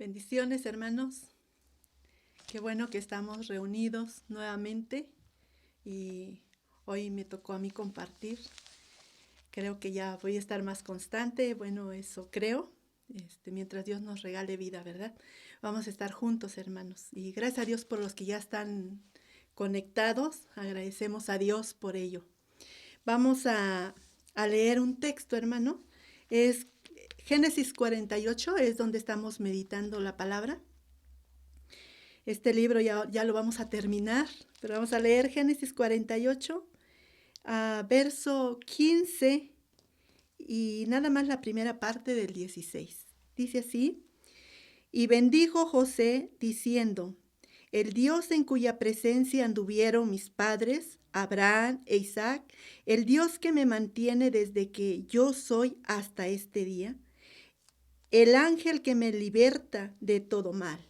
Bendiciones, hermanos. Qué bueno que estamos reunidos nuevamente y hoy me tocó a mí compartir. Creo que ya voy a estar más constante. Bueno, eso creo. Mientras Dios nos regale vida, ¿verdad? Vamos a estar juntos, hermanos. Y gracias a Dios por los que ya están conectados. Agradecemos a Dios por ello. Vamos a leer un texto, hermano. Es Génesis 48, es donde estamos meditando la palabra. Este libro ya lo vamos a terminar, pero vamos a leer Génesis 48, verso 15 y nada más la primera parte del 16. Dice así: y bendijo José diciendo: el Dios en cuya presencia anduvieron mis padres, Abraham e Isaac, el Dios que me mantiene desde que yo soy hasta este día, el ángel que me liberta de todo mal.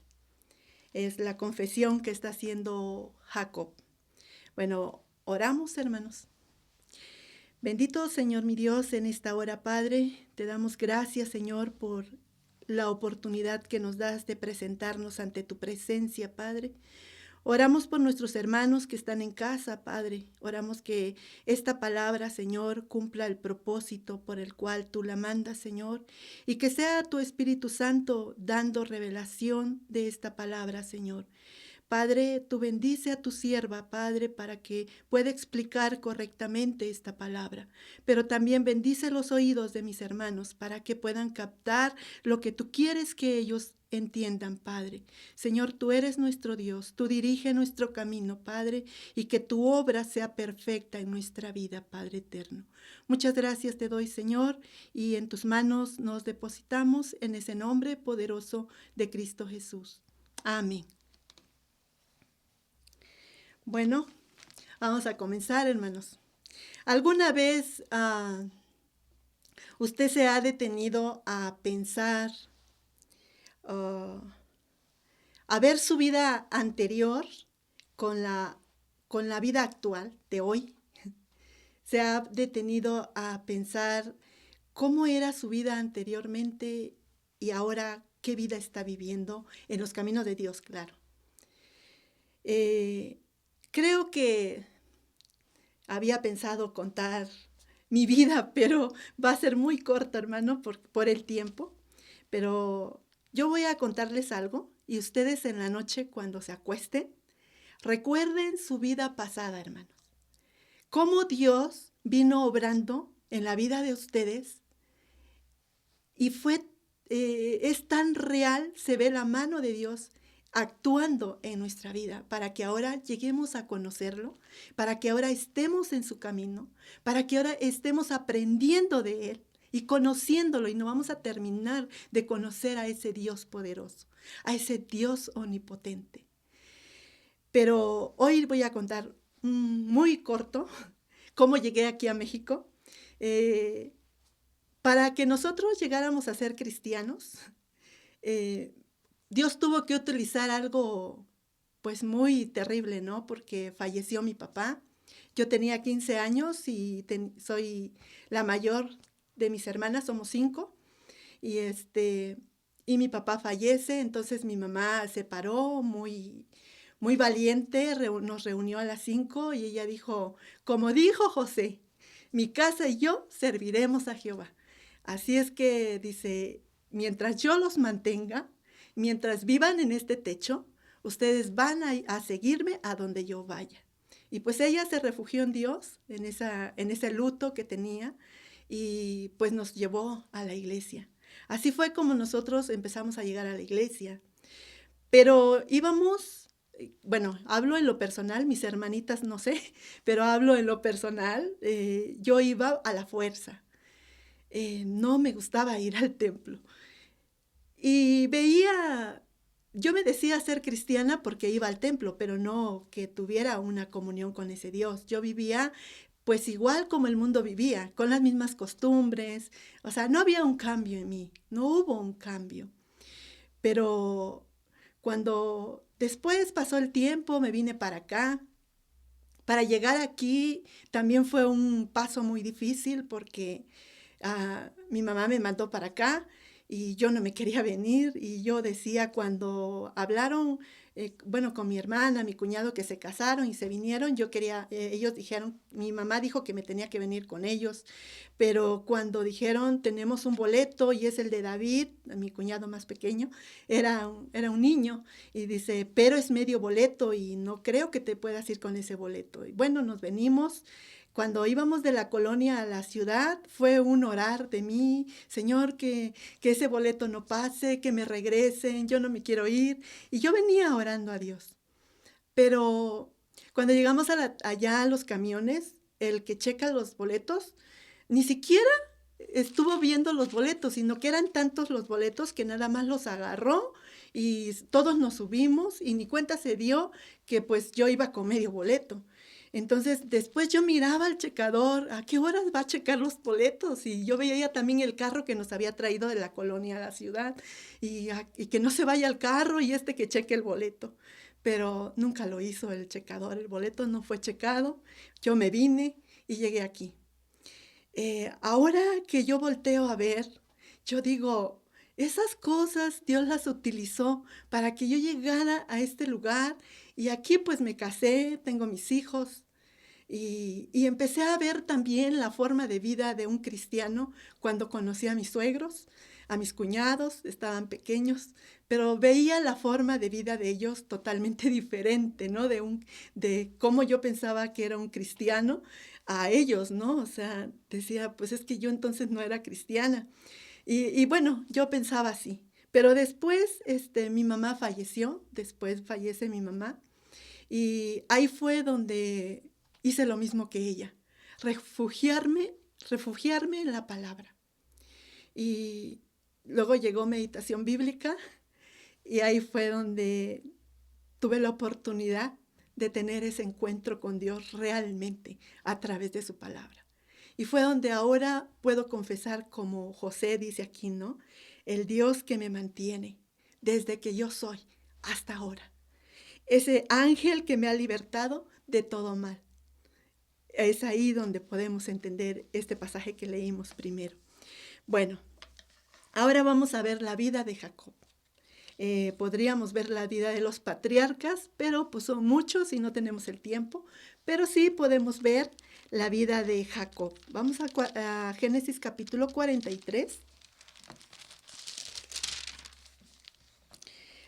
Es la confesión que está haciendo Jacob. Bueno, oramos, hermanos. Bendito Señor mi Dios, en esta hora, Padre, te damos gracias, Señor, por la oportunidad que nos das de presentarnos ante tu presencia, Padre. Oramos por nuestros hermanos que están en casa, Padre. Oramos que esta palabra, Señor, cumpla el propósito por el cual tú la mandas, Señor, y que sea tu Espíritu Santo dando revelación de esta palabra, Señor. Padre, tú bendice a tu sierva, Padre, para que pueda explicar correctamente esta palabra. Pero también bendice los oídos de mis hermanos para que puedan captar lo que tú quieres que ellos entiendan, Padre. Señor, tú eres nuestro Dios, tú dirige nuestro camino, Padre, y que tu obra sea perfecta en nuestra vida, Padre eterno. Muchas gracias te doy, Señor, y en tus manos nos depositamos en ese nombre poderoso de Cristo Jesús. Amén. Bueno, vamos a comenzar, hermanos. ¿Alguna vez usted se ha detenido a pensar, a ver su vida anterior con la vida actual de hoy? ¿Se ha detenido a pensar cómo era su vida anteriormente y ahora qué vida está viviendo en los caminos de Dios, claro? Creo que había pensado contar mi vida, pero va a ser muy corto, hermano, por el tiempo. Pero yo voy a contarles algo y ustedes en la noche cuando se acuesten, recuerden su vida pasada, hermanos. Cómo Dios vino obrando en la vida de ustedes y es tan real, se ve la mano de Dios actuando en nuestra vida para que ahora lleguemos a conocerlo, para que ahora estemos en su camino, para que ahora estemos aprendiendo de Él y conociéndolo, y no vamos a terminar de conocer a ese Dios poderoso, a ese Dios omnipotente. Pero hoy voy a contar muy corto cómo llegué aquí a México. Para que nosotros llegáramos a ser cristianos, Dios tuvo que utilizar algo pues muy terrible, ¿no? Porque falleció mi papá. Yo tenía 15 años y soy la mayor de mis hermanas, somos 5. Y, y mi papá fallece, entonces mi mamá se paró muy valiente, nos reunió a las 5 y ella dijo, como dijo José, mi casa y yo serviremos a Jehová. Así es que dice, mientras yo los mantenga, mientras vivan en este techo, ustedes van a seguirme a donde yo vaya. Y pues ella se refugió en Dios, en ese luto que tenía, y pues nos llevó a la iglesia. Así fue como nosotros empezamos a llegar a la iglesia. Pero íbamos, bueno, hablo en lo personal, mis hermanitas no sé, pero hablo en lo personal, yo iba a la fuerza. No me gustaba ir al templo. Y yo me decía ser cristiana porque iba al templo, pero no que tuviera una comunión con ese Dios. Yo vivía pues igual como el mundo vivía, con las mismas costumbres. O sea, no había un cambio en mí, no hubo un cambio. Pero cuando después pasó el tiempo, me vine para acá. Para llegar aquí también fue un paso muy difícil porque mi mamá me mandó para acá y yo no me quería venir, y yo decía cuando hablaron, con mi hermana, mi cuñado que se casaron y se vinieron, yo quería, ellos dijeron, mi mamá dijo que me tenía que venir con ellos, pero cuando dijeron tenemos un boleto y es el de David, mi cuñado más pequeño, era un niño, y dice, pero es medio boleto y no creo que te puedas ir con ese boleto. Y bueno, nos venimos. Cuando íbamos de la colonia a la ciudad, fue un orar de mí, Señor, que ese boleto no pase, que me regresen, yo no me quiero ir. Y yo venía orando a Dios. Pero cuando llegamos allá a los camiones, el que checa los boletos, ni siquiera estuvo viendo los boletos, sino que eran tantos los boletos que nada más los agarró y todos nos subimos y ni cuenta se dio que pues yo iba con medio boleto. Entonces después yo miraba al checador, ¿a qué horas va a checar los boletos? Y yo veía también el carro que nos había traído de la colonia a la ciudad y que no se vaya al carro y que cheque el boleto. Pero nunca lo hizo el checador, el boleto no fue checado, yo me vine y llegué aquí. Ahora que yo volteo a ver, yo digo, esas cosas Dios las utilizó para que yo llegara a este lugar y aquí pues me casé, tengo mis hijos y empecé a ver también la forma de vida de un cristiano cuando conocí a mis suegros, a mis cuñados, estaban pequeños, pero veía la forma de vida de ellos totalmente diferente, ¿no? De cómo yo pensaba que era un cristiano a ellos, ¿no? O sea, decía, pues es que yo entonces no era cristiana. Y bueno, yo pensaba así. Pero después, mi mamá falleció, después fallece mi mamá, y ahí fue donde hice lo mismo que ella, refugiarme, refugiarme en la palabra. Y luego llegó meditación bíblica y ahí fue donde tuve la oportunidad de tener ese encuentro con Dios realmente a través de su palabra. Y fue donde ahora puedo confesar, como José dice aquí, ¿no? El Dios que me mantiene desde que yo soy hasta ahora. Ese ángel que me ha libertado de todo mal. Es ahí donde podemos entender este pasaje que leímos primero. Bueno, ahora vamos a ver la vida de Jacob. Podríamos ver la vida de los patriarcas, pero pues son muchos y no tenemos el tiempo, pero sí podemos ver la vida de Jacob. Vamos a Génesis capítulo 43.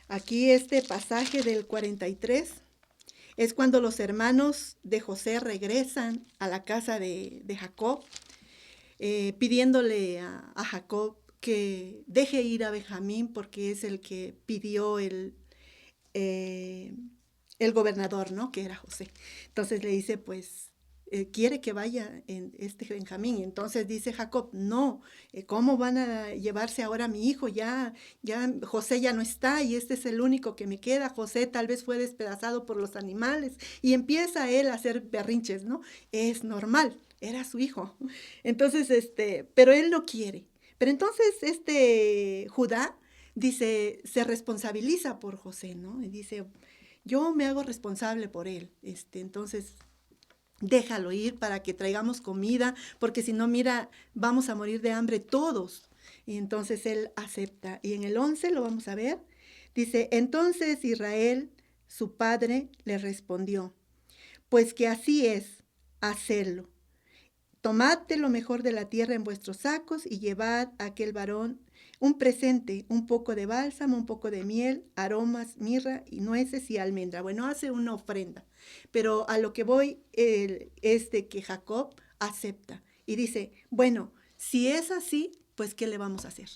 Aquí este pasaje del 43 es cuando los hermanos de José regresan a la casa de Jacob, pidiéndole a Jacob que deje ir a Benjamín porque es el que pidió el gobernador, ¿no? Que era José. Entonces le dice, pues, quiere que vaya en este Benjamín. Entonces dice Jacob, no, ¿cómo van a llevarse ahora a mi hijo? Ya José ya no está y este es el único que me queda. José tal vez fue despedazado por los animales y empieza él a hacer berrinches, ¿no? Es normal, era su hijo. Entonces, pero él no quiere. Pero entonces Judá dice, se responsabiliza por José, ¿no? Y dice, yo me hago responsable por él. Entonces, déjalo ir para que traigamos comida, porque si no, mira, vamos a morir de hambre todos. Y entonces él acepta. Y en el 11 lo vamos a ver. Dice, entonces Israel, su padre, le respondió, pues que así es, hacedlo. Tomad de lo mejor de la tierra en vuestros sacos y llevad a aquel varón un presente, un poco de bálsamo, un poco de miel, aromas, mirra y nueces y almendra. Bueno, hace una ofrenda. Pero a lo que voy es de que Jacob acepta y dice, bueno, si es así, pues ¿qué le vamos a hacer?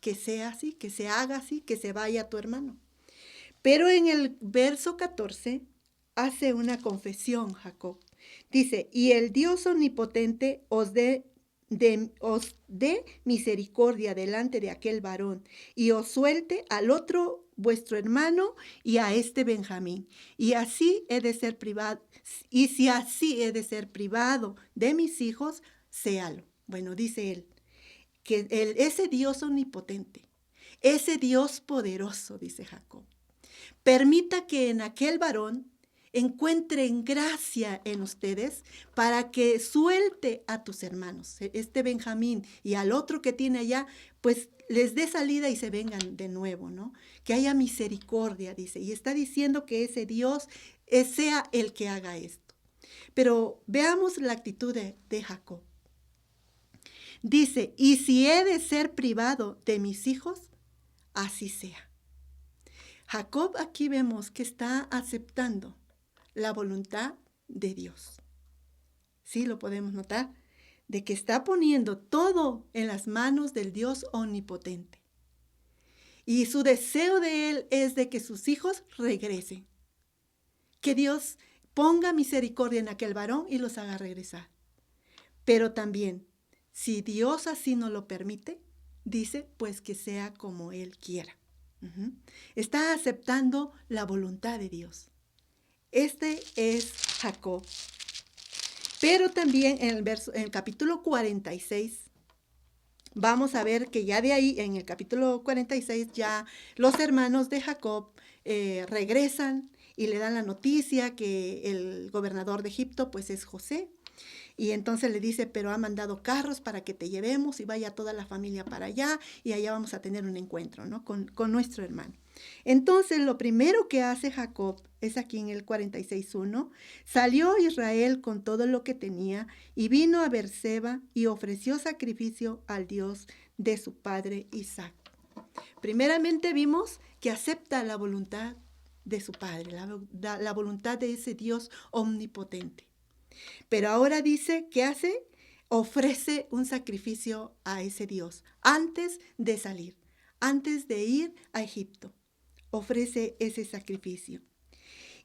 Que sea así, que se haga así, que se vaya tu hermano. Pero en el verso 14 hace una confesión Jacob. Dice, y el Dios omnipotente os dé misericordia delante de aquel varón y os suelte al otro vuestro hermano y a este Benjamín. Y así he de ser privado, y si así he de ser privado de mis hijos, séalo. Bueno, dice él, que ese Dios omnipotente, ese Dios poderoso, dice Jacob, permita que en aquel varón encuentren gracia en ustedes para que suelte a tus hermanos, este Benjamín y al otro que tiene allá, pues les dé salida y se vengan de nuevo, ¿no? Que haya misericordia, dice, y está diciendo que ese Dios sea el que haga esto. Pero veamos la actitud de Jacob. Dice, y si he de ser privado de mis hijos, así sea. Jacob aquí vemos que está aceptando la voluntad de Dios. Sí, lo podemos notar, de que está poniendo todo en las manos del Dios omnipotente. Y su deseo de él es de que sus hijos regresen. Que Dios ponga misericordia en aquel varón y los haga regresar. Pero también, si Dios así no lo permite, dice, pues que sea como Él quiera. Está aceptando la voluntad de Dios. Este es Jacob. Pero también en el capítulo 46, vamos a ver que ya de ahí, en el capítulo 46, ya los hermanos de Jacob regresan y le dan la noticia que el gobernador de Egipto pues es José. Y entonces le dice, pero ha mandado carros para que te llevemos y vaya toda la familia para allá y allá vamos a tener un encuentro, ¿no? con nuestro hermano. Entonces lo primero que hace Jacob es aquí en el 46:1, salió Israel con todo lo que tenía y vino a Beerseba y ofreció sacrificio al Dios de su padre Isaac. Primeramente vimos que acepta la voluntad de su padre, la voluntad de ese Dios omnipotente. Pero ahora dice, ¿qué hace? Ofrece un sacrificio a ese Dios antes de salir, antes de ir a Egipto. Ofrece ese sacrificio.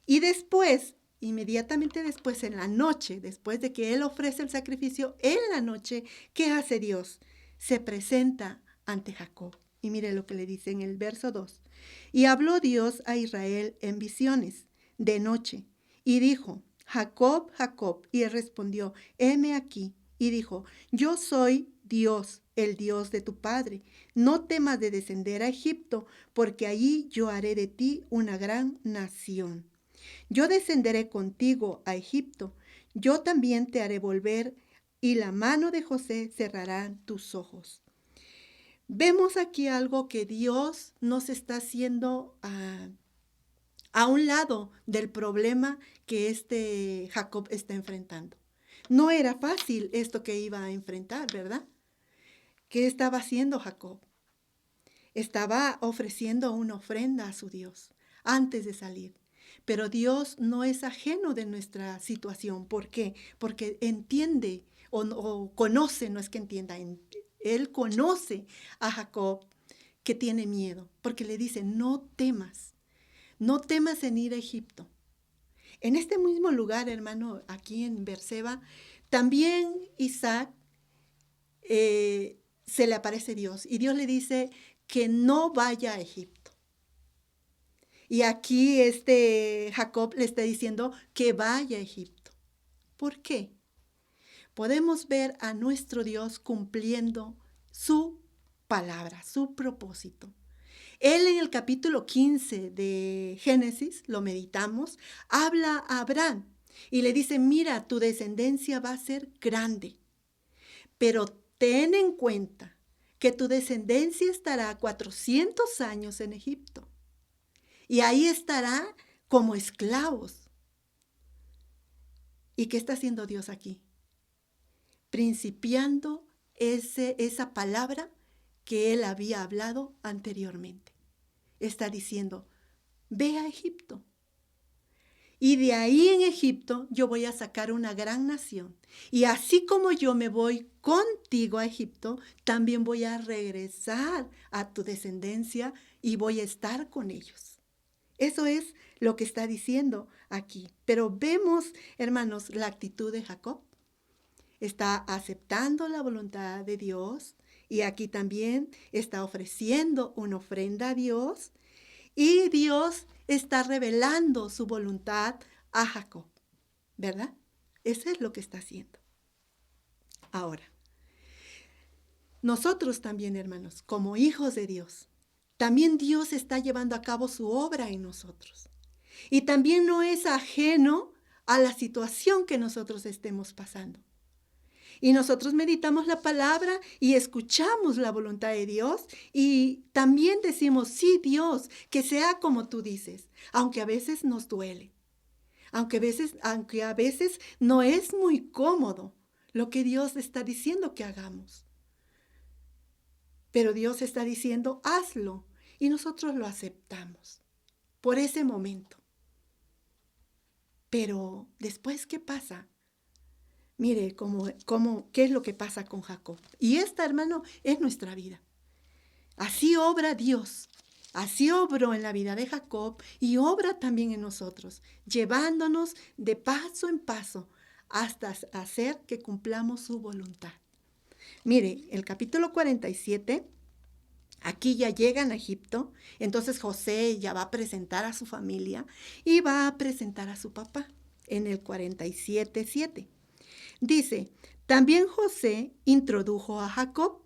Y después, inmediatamente después, en la noche, después de que él ofrece el sacrificio, en la noche, ¿qué hace Dios? Se presenta ante Jacob. Y mire lo que le dice en el verso 2. Y habló Dios a Israel en visiones de noche y dijo, Jacob, Jacob. Y él respondió, heme aquí. Y dijo, yo soy Dios, el Dios de tu padre. No temas de descender a Egipto, porque allí yo haré de ti una gran nación. Yo descenderé contigo a Egipto. Yo también te haré volver, y la mano de José cerrará tus ojos. Vemos aquí algo que Dios nos está haciendo a un lado del problema que este Jacob está enfrentando. No era fácil esto que iba a enfrentar, ¿verdad? ¿Qué estaba haciendo Jacob? Estaba ofreciendo una ofrenda a su Dios antes de salir. Pero Dios no es ajeno de nuestra situación. ¿Por qué? Porque entiende o conoce, no es que entienda, Él conoce a Jacob que tiene miedo, porque le dice, no temas en ir a Egipto. En este mismo lugar, hermano, aquí en Beerseba, también Isaac se le aparece Dios y Dios le dice que no vaya a Egipto. Y aquí Jacob le está diciendo que vaya a Egipto. ¿Por qué? Podemos ver a nuestro Dios cumpliendo su palabra, su propósito. Él en el capítulo 15 de Génesis, lo meditamos, habla a Abraham y le dice, mira, tu descendencia va a ser grande, pero ten en cuenta que tu descendencia estará 400 años en Egipto y ahí estará como esclavos. ¿Y qué está haciendo Dios aquí? Principiando esa palabra que él había hablado anteriormente. Está diciendo, ve a Egipto. Y de ahí en Egipto yo voy a sacar una gran nación. Y así como yo me voy contigo a Egipto, también voy a regresar a tu descendencia y voy a estar con ellos. Eso es lo que está diciendo aquí. Pero vemos, hermanos, la actitud de Jacob. Está aceptando la voluntad de Dios y aquí también está ofreciendo una ofrenda a Dios y Dios está revelando su voluntad a Jacob, ¿verdad? Eso es lo que está haciendo. Ahora, nosotros también, hermanos, como hijos de Dios, también Dios está llevando a cabo su obra en nosotros. Y también no es ajeno a la situación que nosotros estemos pasando. Y nosotros meditamos la palabra y escuchamos la voluntad de Dios y también decimos, sí, Dios, que sea como tú dices, aunque a veces nos duele, aunque a veces no es muy cómodo lo que Dios está diciendo que hagamos. Pero Dios está diciendo, hazlo, y nosotros lo aceptamos por ese momento. Pero después, ¿qué pasa? Mire qué es lo que pasa con Jacob. Y esta, hermano, es nuestra vida. Así obra Dios. Así obró en la vida de Jacob y obra también en nosotros, llevándonos de paso en paso hasta hacer que cumplamos su voluntad. Mire, el capítulo 47, aquí ya llegan a Egipto, entonces José ya va a presentar a su familia y va a presentar a su papá en el 47:7. Dice, también José introdujo a Jacob,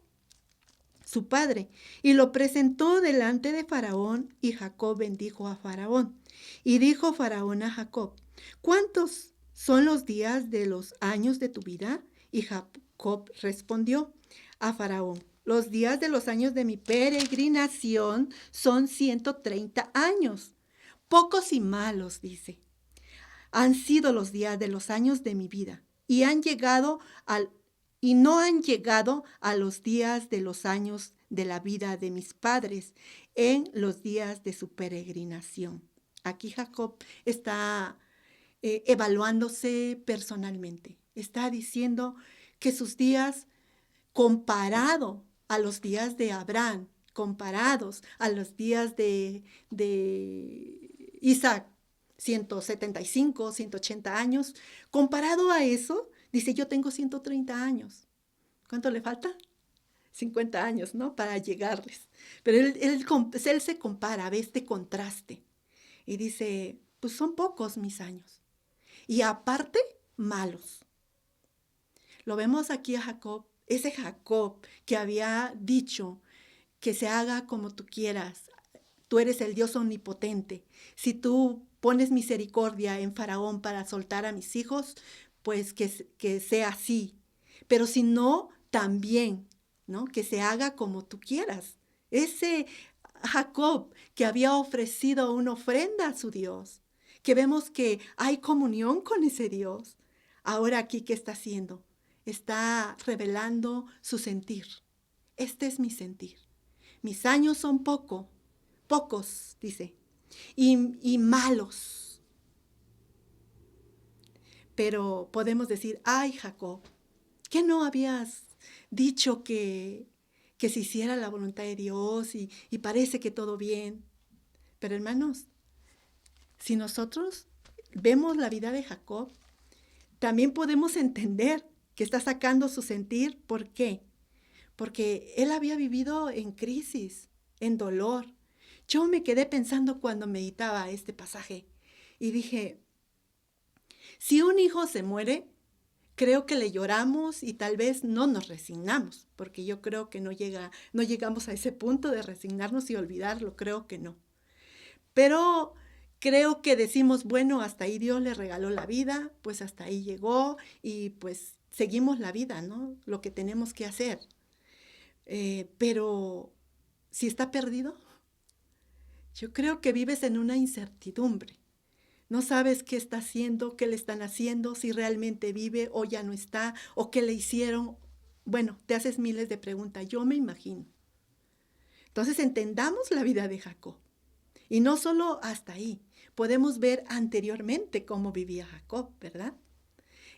su padre, y lo presentó delante de Faraón, y Jacob bendijo a Faraón. Y dijo Faraón a Jacob, ¿cuántos son los días de los años de tu vida? Y Jacob respondió a Faraón, los días de los años de mi peregrinación son 130 años. Pocos y malos, dice, han sido los días de los años de mi vida y no han llegado a los días de los años de la vida de mis padres en los días de su peregrinación. Aquí Jacob está evaluándose personalmente. Está diciendo que sus días, comparado a los días de Abraham, comparados a los días de Isaac, 175, 180 años, comparado a eso, dice, yo tengo 130 años. ¿Cuánto le falta? 50 años, ¿no? Para llegarles. Pero él se compara, ve este contraste y dice, pues son pocos mis años. Y aparte, malos. Lo vemos aquí a Jacob, ese Jacob que había dicho que se haga como tú quieras. Tú eres el Dios omnipotente. Si tú pones misericordia en Faraón para soltar a mis hijos, pues que sea así. Pero si no, también, ¿no? Que se haga como tú quieras. Ese Jacob que había ofrecido una ofrenda a su Dios, que vemos que hay comunión con ese Dios. Ahora aquí, ¿qué está haciendo? Está revelando su sentir. Este es mi sentir. Mis años son pocos, dice, y malos. Pero podemos decir, ay Jacob, ¿qué no habías dicho que se hiciera la voluntad de Dios y parece que todo bien? Pero hermanos, si nosotros vemos la vida de Jacob, también podemos entender que está sacando su sentir. ¿Por qué? Porque él había vivido en crisis, en dolor. Yo me quedé pensando cuando meditaba este pasaje y dije, si un hijo se muere, creo que le lloramos y tal vez no nos resignamos, porque yo creo que no llegamos a ese punto de resignarnos y olvidarlo, creo que no. Pero creo que decimos, bueno, hasta ahí Dios le regaló la vida, pues hasta ahí llegó y pues seguimos la vida, ¿no? Lo que tenemos que hacer. Pero si está perdido, yo creo que vives en una incertidumbre. No sabes qué está haciendo, qué le están haciendo, si realmente vive o ya no está, o qué le hicieron. Bueno, te haces miles de preguntas, yo me imagino. Entonces entendamos la vida de Jacob. Y no solo hasta ahí, podemos ver anteriormente cómo vivía Jacob, ¿verdad?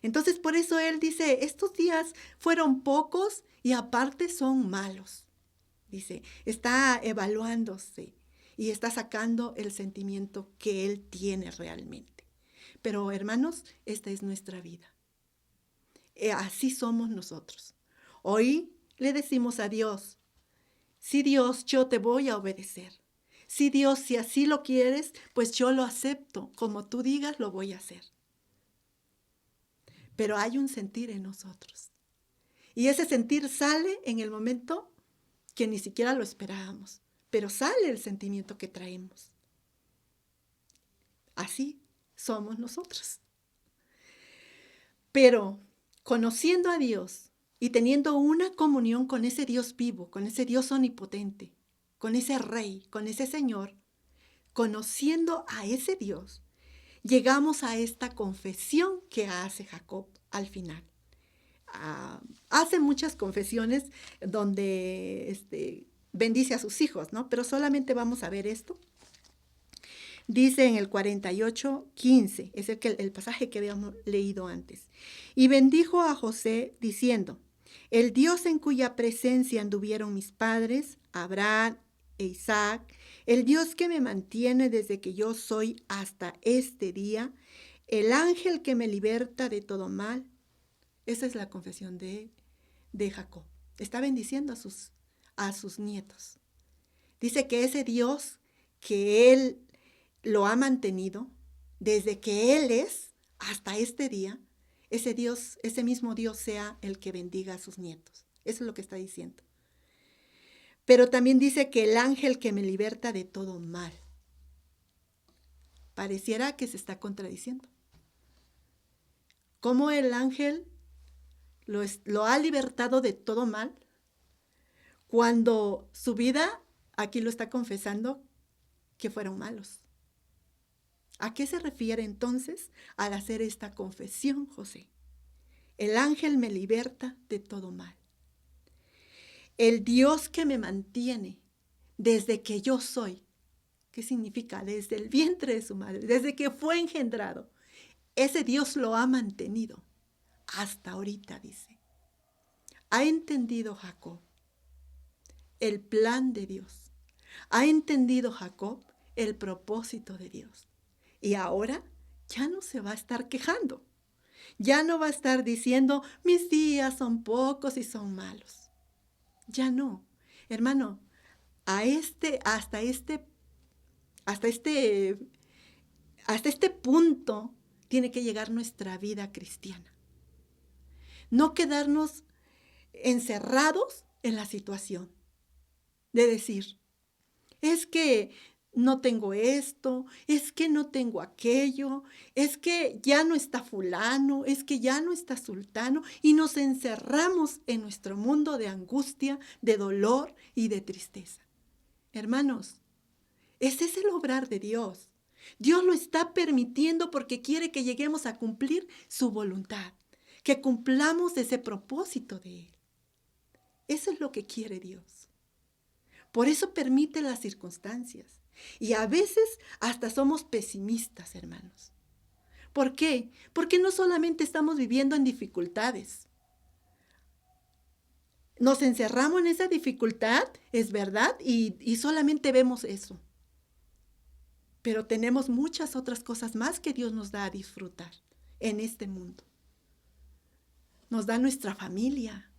Entonces por eso él dice, estos días fueron pocos y aparte son malos. Dice, está evaluándose y está sacando el sentimiento que él tiene realmente. Pero hermanos, esta es nuestra vida. Así somos nosotros. Hoy le decimos a Dios, sí Dios, yo te voy a obedecer. Sí Dios, si así lo quieres, pues yo lo acepto. Como tú digas, lo voy a hacer. Pero hay un sentir en nosotros. Y ese sentir sale en el momento que ni siquiera lo esperábamos, pero sale el sentimiento que traemos. Así somos nosotros. Pero conociendo a Dios y teniendo una comunión con ese Dios vivo, con ese Dios omnipotente, con ese Rey, con ese Señor, conociendo a ese Dios, llegamos a esta confesión que hace Jacob al final. Hace muchas confesiones donde bendice a sus hijos, ¿no? Pero solamente vamos a ver esto. Dice en el 48:15, es el pasaje que habíamos leído antes. Y bendijo a José diciendo, el Dios en cuya presencia anduvieron mis padres, Abraham e Isaac, el Dios que me mantiene desde que yo soy hasta este día, el ángel que me liberta de todo mal. Esa es la confesión de Jacob. Está bendiciendo a sus nietos. Dice que ese Dios que él lo ha mantenido desde que él es hasta este día, ese Dios, ese mismo Dios sea el que bendiga a sus nietos. Eso es lo que está diciendo. Pero también dice que el ángel que me liberta de todo mal. Pareciera que se está contradiciendo. ¿Cómo el ángel lo ha libertado de todo mal cuando su vida, aquí lo está confesando, que fueron malos? ¿A qué se refiere entonces al hacer esta confesión, José? El ángel me liberta de todo mal. El Dios que me mantiene desde que yo soy. ¿Qué significa? Desde el vientre de su madre, desde que fue engendrado. Ese Dios lo ha mantenido hasta ahorita, dice. Ha entendido Jacob el plan de Dios. Ha entendido Jacob el propósito de Dios. Y ahora ya no se va a estar quejando. Ya no va a estar diciendo, mis días son pocos y son malos. Ya no. Hermano, hasta este punto tiene que llegar nuestra vida cristiana. No quedarnos encerrados en la situación de decir, es que no tengo esto, es que no tengo aquello, es que ya no está fulano, es que ya no está sultano, y nos encerramos en nuestro mundo de angustia, de dolor y de tristeza. Hermanos, ese es el obrar de Dios. Dios lo está permitiendo porque quiere que lleguemos a cumplir su voluntad, que cumplamos ese propósito de Él. Eso es lo que quiere Dios. Por eso permite las circunstancias. Y a veces hasta somos pesimistas, hermanos. ¿Por qué? Porque no solamente estamos viviendo en dificultades. Nos encerramos en esa dificultad, es verdad, y solamente vemos eso. Pero tenemos muchas otras cosas más que Dios nos da a disfrutar en este mundo. Nos da nuestra familia,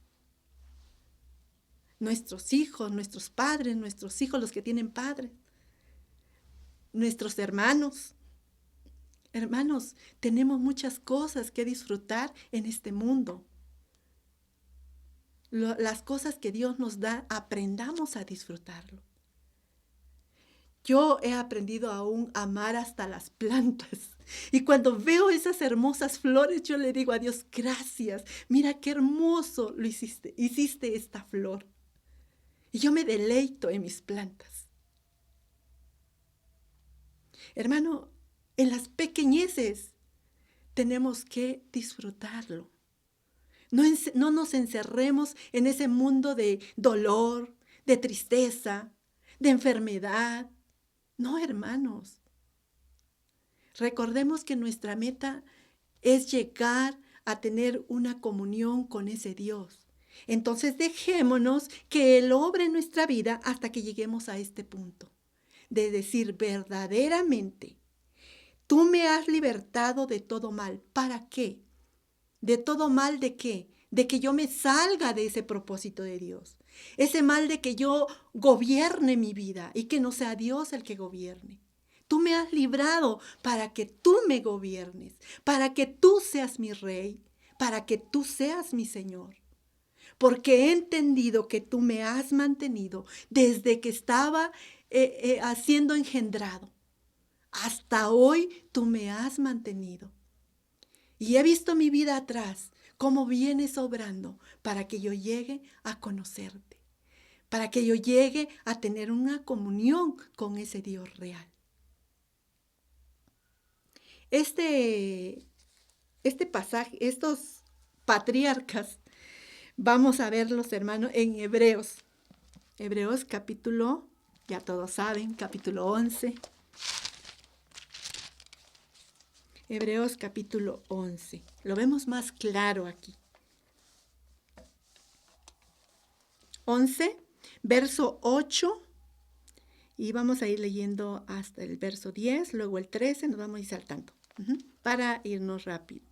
nuestros hijos, nuestros padres, nuestros hijos, los que tienen padres, nuestros hermanos. Hermanos, tenemos muchas cosas que disfrutar en este mundo. Las cosas que Dios nos da, aprendamos a disfrutarlo. Yo he aprendido aún a amar hasta las plantas. Y cuando veo esas hermosas flores, yo le digo a Dios, gracias. Mira qué hermoso lo hiciste esta flor. Y yo me deleito en mis plantas. Hermano, en las pequeñeces tenemos que disfrutarlo. No nos encerremos en ese mundo de dolor, de tristeza, de enfermedad. No, hermanos. Recordemos que nuestra meta es llegar a tener una comunión con ese Dios. Entonces dejémonos que Él obre en nuestra vida hasta que lleguemos a este punto. De decir verdaderamente, tú me has libertado de todo mal. ¿Para qué? ¿De todo mal de qué? De que yo me salga de ese propósito de Dios. Ese mal de que yo gobierne mi vida y que no sea Dios el que gobierne. Tú me has librado para que tú me gobiernes, para que tú seas mi rey, para que tú seas mi Señor. Porque he entendido que tú me has mantenido desde que estaba siendo engendrado hasta hoy tú me has mantenido. Y he visto mi vida atrás, cómo vienes obrando para que yo llegue a conocerte, para que yo llegue a tener una comunión con ese Dios real. Este pasaje, estos patriarcas, vamos a verlos, hermanos, en Hebreos. Hebreos capítulo, ya todos saben, capítulo 11. Hebreos capítulo 11. Lo vemos más claro aquí. 11, verso 8. Y vamos a ir leyendo hasta el verso 10, luego el 13, nos vamos a ir saltando para irnos rápido.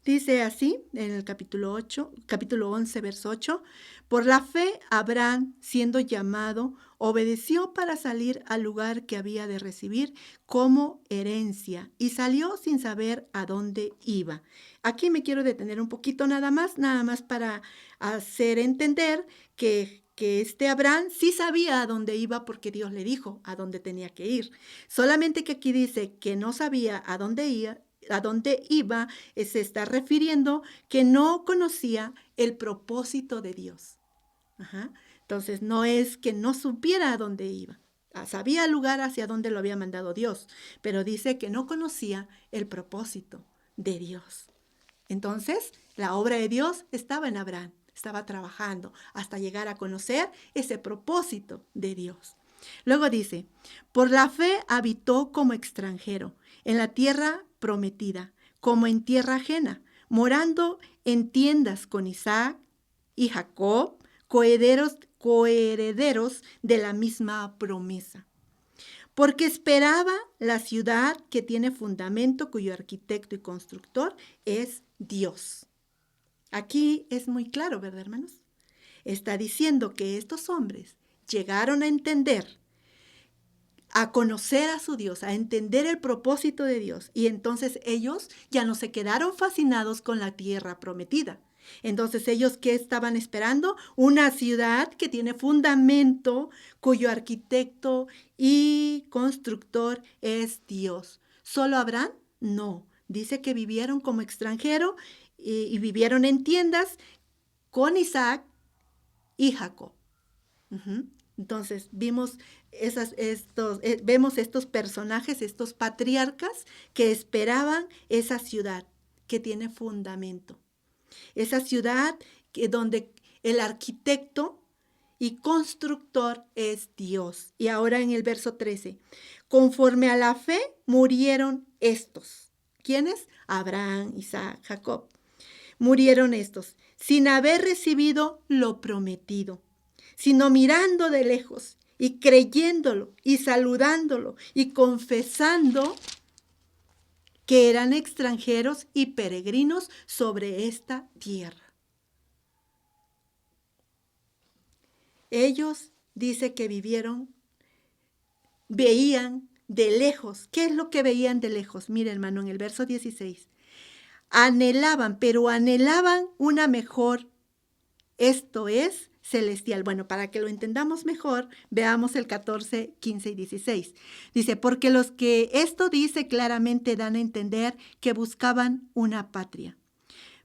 Dice así en el capítulo 11, verso 8, por la fe Abraham, siendo llamado, obedeció para salir al lugar que había de recibir como herencia y salió sin saber a dónde iba. Aquí me quiero detener un poquito nada más para hacer entender que este Abraham sí sabía a dónde iba porque Dios le dijo a dónde tenía que ir. Solamente que aquí dice que no sabía a dónde iba, se está refiriendo que no conocía el propósito de Dios. Entonces no es que no supiera a dónde iba. Sabía el lugar hacia donde lo había mandado Dios, pero dice que no conocía el propósito de Dios. Entonces, la obra de Dios estaba en Abraham, estaba trabajando hasta llegar a conocer ese propósito de Dios. Luego dice, por la fe habitó como extranjero en la tierra prometida, como en tierra ajena, morando en tiendas con Isaac y Jacob, coherederos de la misma promesa. Porque esperaba la ciudad que tiene fundamento, cuyo arquitecto y constructor es Dios. Aquí es muy claro, ¿verdad, hermanos? Está diciendo que estos hombres llegaron a entender, a conocer a su Dios, a entender el propósito de Dios. Y entonces ellos ya no se quedaron fascinados con la tierra prometida. Entonces ellos, ¿qué estaban esperando? Una ciudad que tiene fundamento, cuyo arquitecto y constructor es Dios. ¿Solo Abraham? No. Dice que vivieron como extranjero y vivieron en tiendas con Isaac y Jacob. Entonces vemos estos personajes, estos patriarcas que esperaban esa ciudad que tiene fundamento. Esa ciudad donde el arquitecto y constructor es Dios. Y ahora en el verso 13, conforme a la fe murieron estos. ¿Quiénes? Abraham, Isaac, Jacob. Murieron estos sin haber recibido lo prometido, sino mirando de lejos y creyéndolo y saludándolo y confesando que eran extranjeros y peregrinos sobre esta tierra. Ellos, dice que veían de lejos. ¿Qué es lo que veían de lejos? Mire, hermano, en el verso 16. Anhelaban una mejor, esto es, celestial. Bueno, para que lo entendamos mejor, veamos el 14, 15 y 16. Dice, porque los que esto dice claramente dan a entender que buscaban una patria.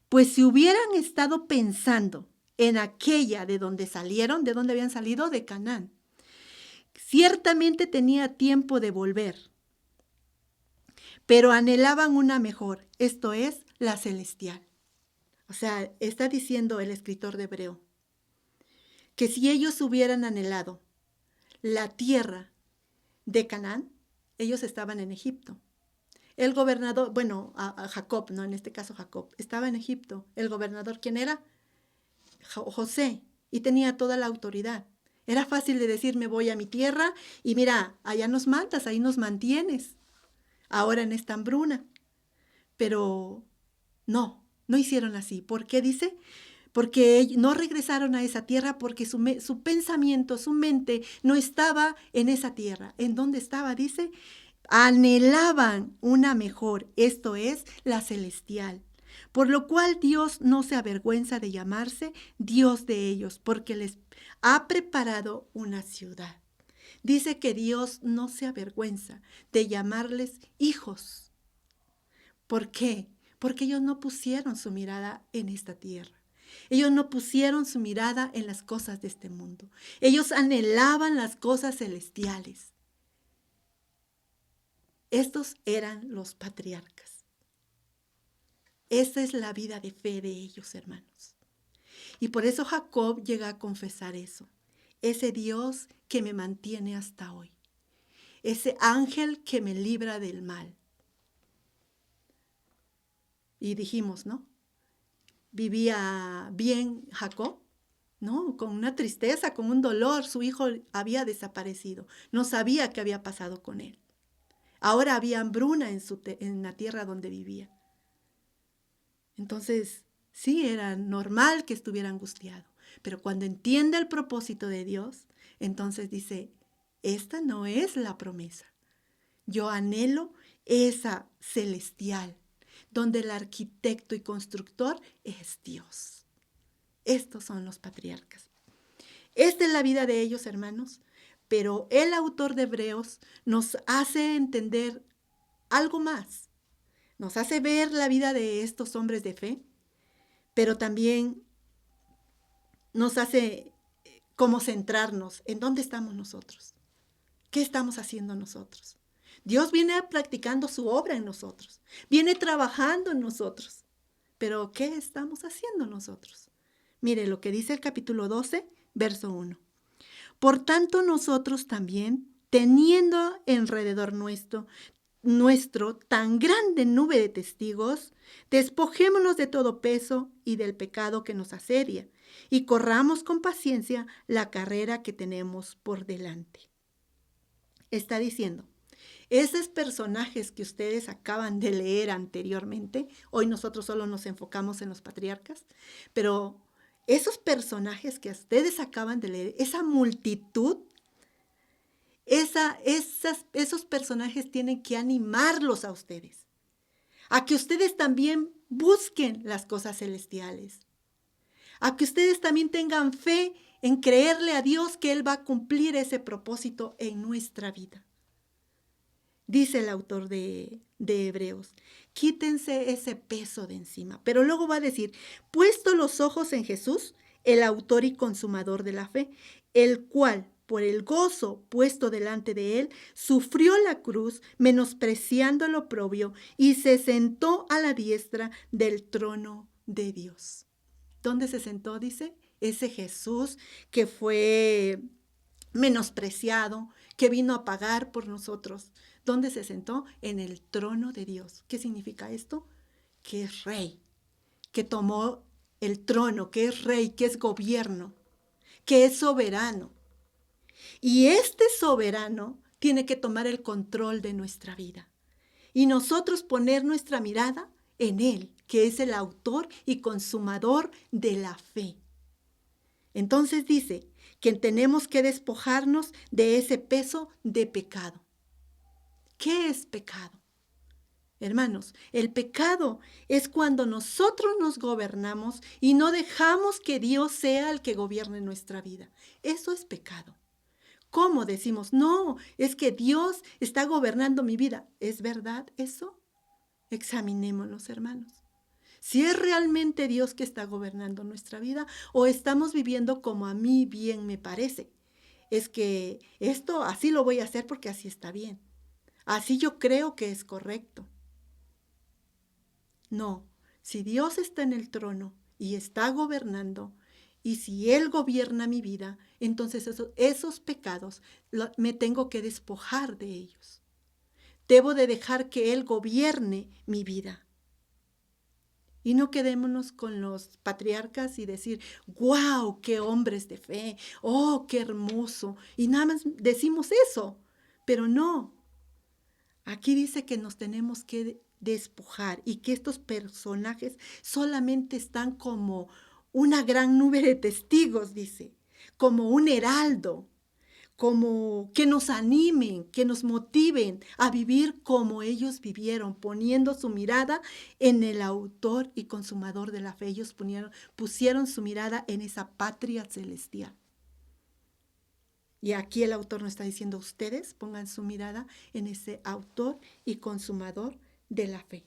Pues si hubieran estado pensando en aquella de donde salieron, ¿de dónde habían salido? De Canaán. Ciertamente tenía tiempo de volver, pero anhelaban una mejor, esto es, la celestial. O sea, está diciendo el escritor de Hebreo que si ellos hubieran anhelado la tierra de Canaán, ellos estaban en Egipto. El gobernador, bueno, a Jacob, no, en este caso Jacob, estaba en Egipto. El gobernador, ¿quién era? José, y tenía toda la autoridad. Era fácil de decir, me voy a mi tierra y mira, allá nos mandas, ahí nos mantienes, ahora en esta hambruna. Pero no hicieron así. ¿Por qué dice? Porque no regresaron a esa tierra porque su pensamiento, su mente no estaba en esa tierra. ¿En dónde estaba? Dice, anhelaban una mejor, esto es, la celestial. Por lo cual Dios no se avergüenza de llamarse Dios de ellos, porque les ha preparado una ciudad. Dice que Dios no se avergüenza de llamarles hijos. ¿Por qué? Porque ellos no pusieron su mirada en esta tierra. Ellos no pusieron su mirada en las cosas de este mundo. Ellos anhelaban las cosas celestiales. Estos eran los patriarcas. Esa es la vida de fe de ellos, hermanos. Y por eso Jacob llega a confesar eso. Ese Dios que me mantiene hasta hoy. Ese ángel que me libra del mal. Y dijimos, ¿no? Vivía bien Jacob, ¿no? Con una tristeza, con un dolor. Su hijo había desaparecido. No sabía qué había pasado con él. Ahora había hambruna en la tierra donde vivía. Entonces, sí, era normal que estuviera angustiado. Pero cuando entiende el propósito de Dios, entonces dice, esta no es la promesa. Yo anhelo esa celestial, donde el arquitecto y constructor es Dios. Estos son los patriarcas. Esta es la vida de ellos, hermanos, pero el autor de Hebreos nos hace entender algo más. Nos hace ver la vida de estos hombres de fe, pero también nos hace como centrarnos en dónde estamos nosotros. ¿Qué estamos haciendo nosotros? Dios viene practicando su obra en nosotros, viene trabajando en nosotros. Pero ¿qué estamos haciendo nosotros? Mire lo que dice el capítulo 12, verso 1. Por tanto, nosotros también, teniendo alrededor nuestro tan grande nube de testigos, despojémonos de todo peso y del pecado que nos asedia, y corramos con paciencia la carrera que tenemos por delante. Está diciendo, esos personajes que ustedes acaban de leer anteriormente, hoy nosotros solo nos enfocamos en los patriarcas, pero esos personajes que ustedes acaban de leer, esa multitud, esos personajes tienen que animarlos a ustedes, a que ustedes también busquen las cosas celestiales, a que ustedes también tengan fe en creerle a Dios que Él va a cumplir ese propósito en nuestra vida. Dice el autor de Hebreos, quítense ese peso de encima. Pero luego va a decir, puesto los ojos en Jesús, el autor y consumador de la fe, el cual, por el gozo puesto delante de él, sufrió la cruz, menospreciando el oprobio, y se sentó a la diestra del trono de Dios. ¿Dónde se sentó? Dice, ese Jesús que fue menospreciado, que vino a pagar por nosotros. ¿Dónde se sentó? En el trono de Dios. ¿Qué significa esto? Que es rey, que tomó el trono, que es rey, que es gobierno, que es soberano. Y este soberano tiene que tomar el control de nuestra vida. Y nosotros poner nuestra mirada en Él, que es el autor y consumador de la fe. Entonces dice que tenemos que despojarnos de ese peso de pecado. ¿Qué es pecado? Hermanos, el pecado es cuando nosotros nos gobernamos y no dejamos que Dios sea el que gobierne nuestra vida. Eso es pecado. ¿Cómo decimos? No, es que Dios está gobernando mi vida. ¿Es verdad eso? Examinémonos, hermanos. Si es realmente Dios que está gobernando nuestra vida o estamos viviendo como a mí bien me parece. Es que esto así lo voy a hacer porque así está bien. Así yo creo que es correcto. No, si Dios está en el trono y está gobernando, y si Él gobierna mi vida, entonces esos pecados me tengo que despojar de ellos. Debo de dejar que Él gobierne mi vida. Y no quedémonos con los patriarcas y decir, ¡guau! ¡Qué hombres de fe! ¡Oh, qué hermoso! Y nada más decimos eso, pero no. Aquí dice que nos tenemos que despojar y que estos personajes solamente están como una gran nube de testigos, dice, como un heraldo, como que nos animen, que nos motiven a vivir como ellos vivieron, poniendo su mirada en el autor y consumador de la fe. Ellos pusieron su mirada en esa patria celestial. Y aquí el autor nos está diciendo, ustedes pongan su mirada en ese autor y consumador de la fe.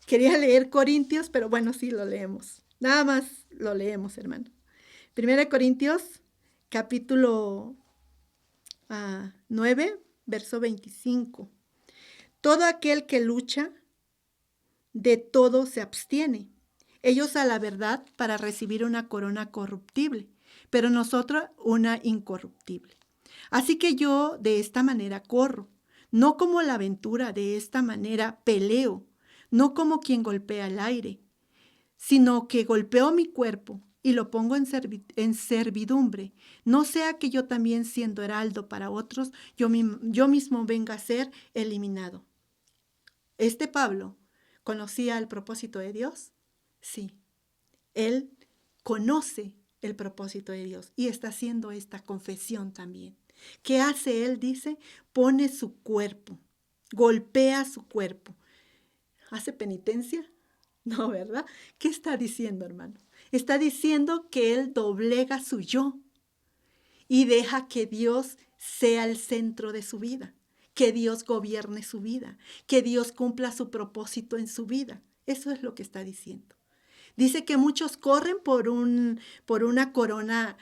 Quería leer Corintios, pero bueno, sí lo leemos. Nada más lo leemos, hermano. 1 Corintios, capítulo 9, verso 25. Todo aquel que lucha, de todo se abstiene. Ellos a la verdad para recibir una corona corruptible, pero nosotros una incorruptible. Así que yo de esta manera corro, no como la aventura, de esta manera peleo, no como quien golpea el aire, sino que golpeo mi cuerpo y lo pongo en servidumbre, no sea que yo también siendo heraldo para otros, yo mismo venga a ser eliminado. Este Pablo conocía el propósito de Dios. Sí, él conoce el propósito de Dios y está haciendo esta confesión también. ¿Qué hace él? Dice, pone su cuerpo, golpea su cuerpo. ¿Hace penitencia? No, ¿verdad? ¿Qué está diciendo, hermano? Está diciendo que él doblega su yo y deja que Dios sea el centro de su vida, que Dios gobierne su vida, que Dios cumpla su propósito en su vida. Eso es lo que está diciendo. Dice que muchos corren por una corona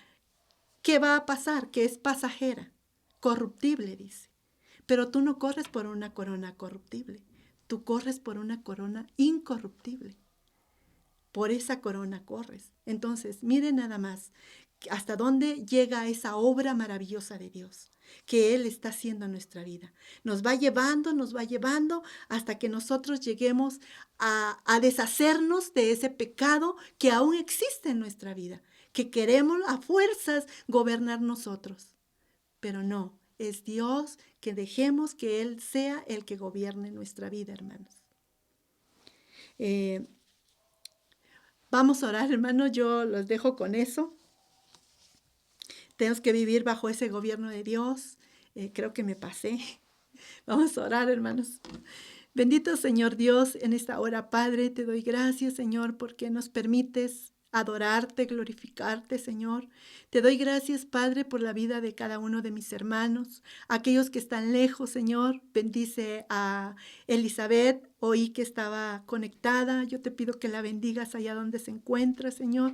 que va a pasar, que es pasajera, corruptible, dice. Pero tú no corres por una corona corruptible, tú corres por una corona incorruptible. Por esa corona corres. Entonces, mire nada más hasta dónde llega esa obra maravillosa de Dios que Él está haciendo en nuestra vida. Nos va llevando hasta que nosotros lleguemos a deshacernos de ese pecado que aún existe en nuestra vida, que queremos a fuerzas gobernar nosotros. Pero no, es Dios que dejemos que Él sea el que gobierne nuestra vida, hermanos. Vamos a orar, hermanos, yo los dejo con eso. Tenemos que vivir bajo ese gobierno de Dios. Creo que me pasé. Vamos a orar, hermanos. Bendito Señor Dios, en esta hora, Padre, te doy gracias, Señor, porque nos permites adorarte, glorificarte, Señor. Te doy gracias, Padre, por la vida de cada uno de mis hermanos, aquellos que están lejos, Señor. Bendice a Elizabeth, oí que estaba conectada. Yo te pido que la bendigas allá donde se encuentra, Señor.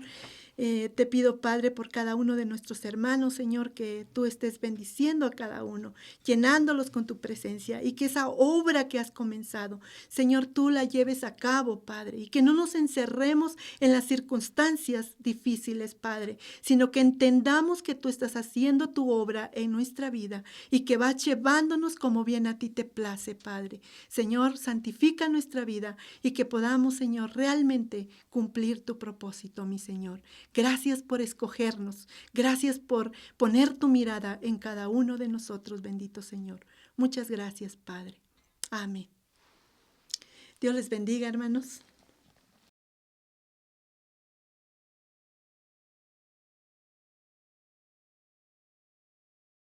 Te pido, Padre, por cada uno de nuestros hermanos, Señor, que tú estés bendiciendo a cada uno, llenándolos con tu presencia y que esa obra que has comenzado, Señor, tú la lleves a cabo, Padre, y que no nos encerremos en las circunstancias difíciles, Padre, sino que entendamos que tú estás haciendo tu obra en nuestra vida y que vas llevándonos como bien a ti te place, Padre. Señor, santifica nuestra vida y que podamos, Señor, realmente cumplir tu propósito, mi Señor. Gracias por escogernos. Gracias por poner tu mirada en cada uno de nosotros, bendito Señor. Muchas gracias, Padre. Amén. Dios les bendiga, hermanos.